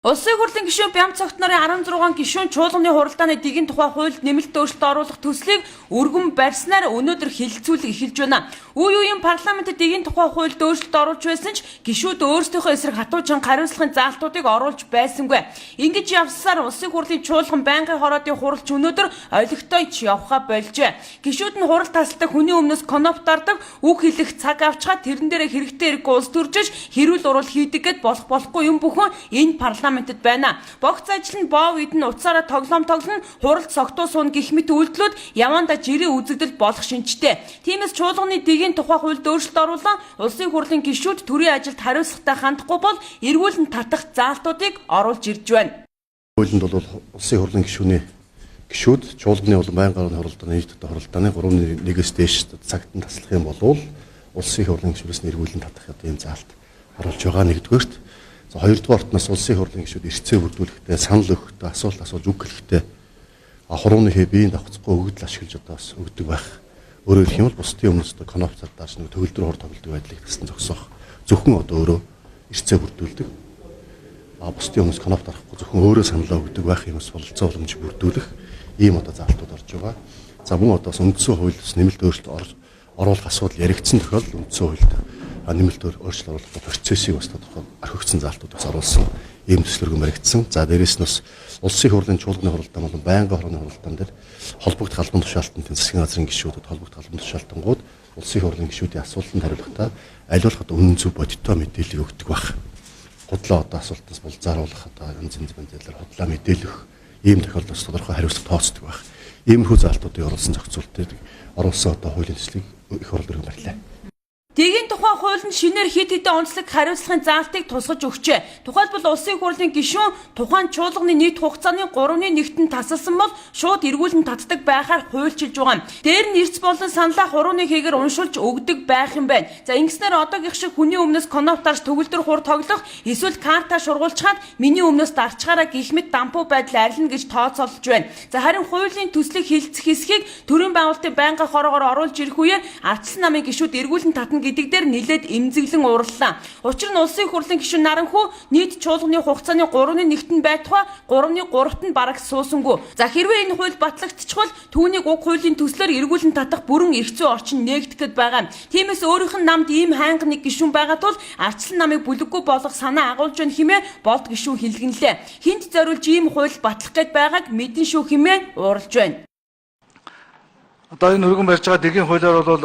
Улсын хурлын гишүүн Бямц огт нарын 16 гишүүн чуулганы хуралдааны дэгийн тухай хуульд нэмэлт өөрчлөлт оруулах төслийг өргөн барьснаар өнөөдөр хилцүүлэг эхэлж байна. Үе үеийн парламентд дэгийн тухай хуульд өөрчлөлт оруулж байсан ч гишүүд өөрсдийнхөө эсрэг хатуучин хариуцлагын заалтуудыг оруулж байсангүй. Ингэж явсаар улсын хурлын чуулган байнгын хороодын хуралч өнөөдөр олигтойч явхаа болжээ. Гишүүд нь хурал тасалдаг хүний өмнөөс коноп дардаг, үг хэлэх цаг авчгаад тэрэн дээрээ хэрэгтэй хэрэг улс төржиж хэрүүл урал хийдэг гэд болохгүй юм бүхэн энэ парламентд байна. Богц ажил нь боо үед нь уцаараа тоглоом тоглоно, хуралд согтуу суун гэх мэт үйлдэлүүд явандаа жирийн үзэгдэл болох шинжтэй. Тиймээс чуулганы дэгийн тухай хуульд өөрчлөлт оруулан улсын хурлын гишүүд төрийн ажилд хариуцлагатай хандахгүй бол эргүүлэн татах заалтуудыг оруулж ирж байна. Хуулинд бол улсын хурлын гишүүд чуулганы болон байнгын хуралдааны нийт хуралдааны 3-1-ээс дээш цагт нь таслах юм бол улсын хурлын гишүүдээс эргүүлэн татах одоо ийм заалт оруулж байгаа. Нэгдүгээрт хоёрдугаарт нас улсын хурлын гишүүд эрсцээ бүрдүүлэхдээ санал өгөхдөө асуулт асууж үг хэлэхдээ хурууны биеийн давхцахгүй өгөгдөл ашиглаж одоо бас өгдөг байх. Өөрөөр хэлэх юм бол бусдын өмнөс коноп цардааш нэг төгөлдөр хор тоглодог байдлыг тассан зогсоох. Зөвхөн одоо өөрөө эрсцээ бүрдүүлдэг. Бусдын өмнөс коноп дарахгүй зөвхөн өөрөө саналаа өгдөг байх юмс бололцоо боломж бүрдүүлэх ийм одоо заалтууд орж байгаа. За мөн одоо үндсэн хуулиас нэмэлт өөрчлөлт оруулах асуудал яригдсан тохиолдолд үндсэн хуульд нэмэлт өөрчлөлт оруулах процессыг бас тодорхой орхигдсон заалтууд бас оруулсан ийм төслөргөн баригдсан. За дээрээс нь бас улсын хурлын чуулганы хуралдаан болон байнгын хорооны хуралдаан дээр холбогдох албан тушаалтантын засгийн газрын гишүүдэд холбогдох албан тушаалтангууд улсын хурлын гишүүдийн асуултанд хариулахдаа аль болох одоо үнэн зөв бодиттой мэдээлэл өгдөг байх. Худлаа одоо асуултаас булзааруулах одоо янз янз мэдээлэлээр худлаа мэдээлэх ийм тохиолдолд тодорхой хариуцлага тооцдог байх. Иймэрхүү заалтуудыг оруулсан зохицуултыг оруулсан одоо хуулийн төслийг их хурл өргөн барьлаа. Дэгийн тухай хууль нь шинээр хэд хэдэн онцлог хариуцлагын заалтыг тусгаж өгчээ. Тухайлбал улсын хурлын гишүүн тухайн чуулганы нийт хугацааны 3/1-т нь тасалсан бол шууд эргүүлэн татдаг байхаар хуульчилж байгаа. Дээр нь эрс болон саналаа хурууны хийгээр уншуулж өгдөг байх юм байна. За ингэснээр одоогийнх шиг хүний өмнөөс коноп дарж төгөлдөр хур тоглох эсвэл карта шургуулчаад миний өмнөөс дарчгаараа гэх мэт дампуу байдал арилна гэж тооцоолж байна. За харин хуулийн төслийг хилцэх хэсгийг төрийн байгуулалтын байнгын хороогоор оруулж ирэх үеэр ардчилсан намын гишүүд эргүүлэн татна гэдэг дээр нэлээд эмзэглэн уурлаа. Учир нь улсын хурлын гишүүн Наранхүү нийт чуулганы хугацааны 3/1-т нь байтугай 3/3-т нь бараг суусангүй. За хэрвээ энэ хууль батлагдчихвал түүнийг уг хуулийн төслөөр эргүүлэн татах бүрэн эрхцүү орчин нээгдэх гээд байгаа. Тиймээс өөрийнх нь намд ийм хайнга нэг гишүүн байгаа тул ардчилсан намыг бүлэггүй болох санаа агуулж байна хэмээн болд гишүүн хэлгэнлээ. Хинт зориулж ийм хууль батлах гээд байгааг мэдэн шүү хэмээн уурлж байна. Одоо энэ өргөн барьж байгаа дэгийн хуулиар бол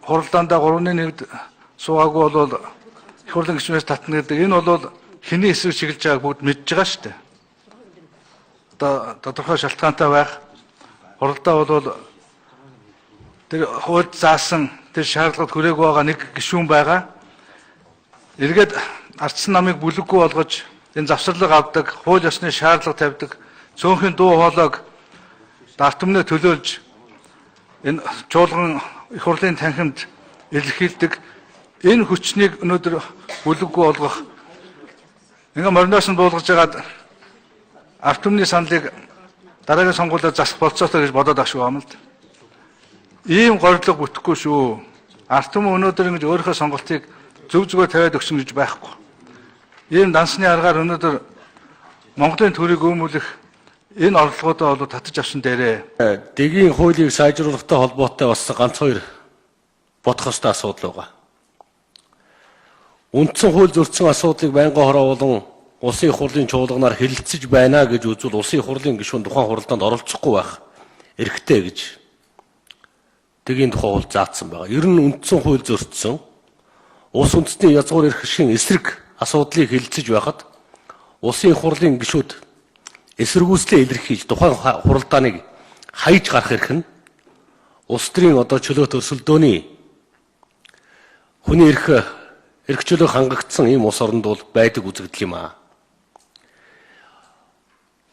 хуралдаандаа 3/1-д суугаагүй бол их хурлын гишүүнээс татна гэдэг. Энэ бол хэний эсрэг чиглэж байгааг бүгд мэдж байгаа шүү дээ. Одоо тодорхой шалтгаантай байх. Хуралдаа бол тэр хуульд заасан тэр шаардлагад хүрээгүй байгаа нэг гишүүн байгаа. Эргээд ардчилсан намыг бүлэггүй болгож энэ завсарлага авдаг, хууль ёсны шаардлага тавьдаг, цөөнхийн дуу хоолойг дарт өмнө төлөөлж энэ чуулган их хурлын танхимд илэрхийлдэг энэ хүчнийг өнөөдөр бүлэггүй болгох ингээ мориноос нь буулгаж байгаад арт түмний саналыг дараагийн сонгуулиар засах болцоотой гэж бодоод авшгүй юм л да. Ийм горилго бүтэхгүй шүү. Арт түмэн өнөөдөр ингэж өөрийнхөө сонголтыг зөв зүгээр тавиад өгсөн гэж байхгүй. Ийм дансны аргаар өнөөдөр Монголын төрийг өмүүлэх энэ орлогоодоо бол татаж авсан дээрээ. Дэгийн хуулийг сайжруулахтай холбоотой бас ганц хоёр бодох ёстой асуудал байгаа. Үндсэн хууль зөрчсөн асуудлыг байнгын хороо болон улсын хурлын чуулганаар хэлэлцэж байна гэж үзвэл улсын хурлын гишүүн тухайн хуралдаанд оролцохгүй байх эрхтэй гэж дэгийн тухай хууль заасан байгаа. Ер нь үндсэн хууль зөрчсөн улс үндэстний язгуур эрх шин эсрэг асуудлыг хэлэлцэж байхад улсын хурлын гишүүд эсэргүүцлээ илэрхийлж тухайн хуралдааныг хаяж гарах эрх нь улс төрийн одоо чөлөөт өрсөлдөөний хүний эрх чөлөө хангагдсан ийм улс оронд бол байдаг үзэгдэл юм аа.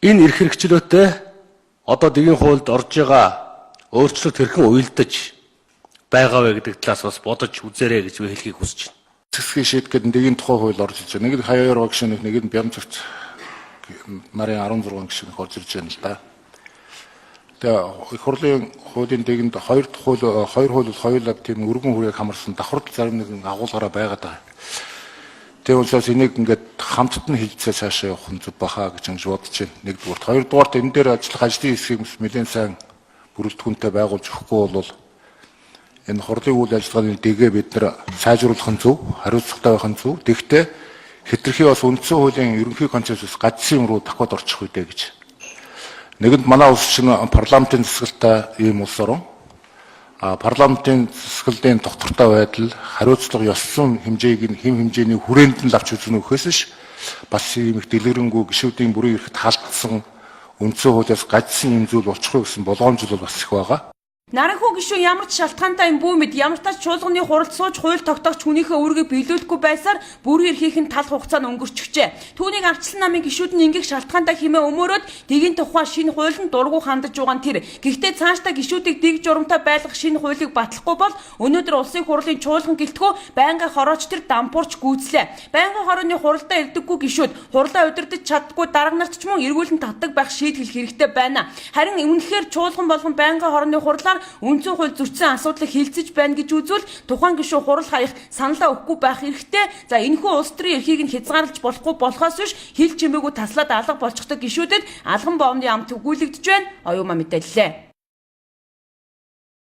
Энэ эрх хэрэгчлөөтэй одоо дэгийн хуульд орж байгаа өөрчлөлт хэрхэн уялдаж байгаа вэ гэдэг талаас бас бодож үзээрэй гэж би хэлхийг хүсэж байна. Засгийн шийдгээд дэгийн тухай хууль орж иж байна. Нэг нь хаяар багшны нэг нь Бямц огт нарын 16 гишүүн орж ирж байна л да. Тэгээ их хурлын хуулийн дэгэнд хоёр хууль хоёулаа тийм өргөн хүрээг хамарсан давхар зарим нэгэн агуулгаараа байгаад байгаа. Тэгээ учраас энийг ингээд хамтд нь хилцээ цаашаа явах нь зүг бахаа гэж ингэж бодож байна. Нэгдүгээр. Хоёрдугаарт энэ дээр ажиллах ажлын хэсгийг нэлээд сайн бүрэлдэхүүнтэй байгуулж өгөхгүй бол энэ хурлын үйл ажиллагааны дэгээ бид нар сайжруулах нь зөв, хариуцлагатай байх нь зөв. Тэгвэл хэтэрхий бас үндсэн хуулийн ерөнхий консенсус гацсан юм руу дахиад орчих үедээ гэж. Нэгэнд манай улс чинь парламентын засаглалтай ийм улс орон. Парламентын засаглалын доктортой байдал, хариуцлага ёссон хэмжээг нь хэм хэмжээний хүрээнд нь авч үзнэ өгөхөөс ш бас ийм их дэлгэрэнгүй гишүүдийн бүрийн эрэхт халдсан үндсэн хуулиас гажсан юм зүйл болчихгүй гэсэн болгоомжлол бас их байгаа. Наранхуу гишүүн ямар ч шалтгаантай бүү мэд ямар тач чуулганы хуралд сууж хууль тогтоогч хүнийхээ үүргийг биелүүлэхгүй байсаар бүрийн эрхийн тал хугацаа нь өнгөрчихжээ. Түүнийг ардчлан намын гишүүд нь ингээх шалтгаантай хэмээн өмөрөөд дэгийн тухай шинэ хуулинд дургу хандаж байгаа нь тэр. Гэхдээ цаашдаа гишүүдийг дэг журамтай байлгах шинэ хуулийг батлахгүй бол өнөөдөр улсын хурлын чуулган гэлтгөө байнга хорооч тэр дампуурч гүйцлээ. Байнгын хорооны хуралдаа ирдэггүй гишүүд хурлаа удирдах чаддаггүй дарга нарт ч мөн эргүүлэн татдаг байх шийтгэл хэрэгтэй байна. Харин үнэхээр чуулган болгон байнгын хорооны хурлаар үндсэн хууль зөрчсөн асуудлыг хилцэж байна гэж үзвэл тухайн гишүүн хурал хаях саналаа өгөхгүй байх хэрэгтэй. За энэхүү улс төрийн эрхийг нь хязгаарлаж болохгүй болохоос биш хил чимээгүй таслаад алга болчихдог гишүүдэд алган боомны амт өгүүлэгдэж байна. Оюума мэдээллээ.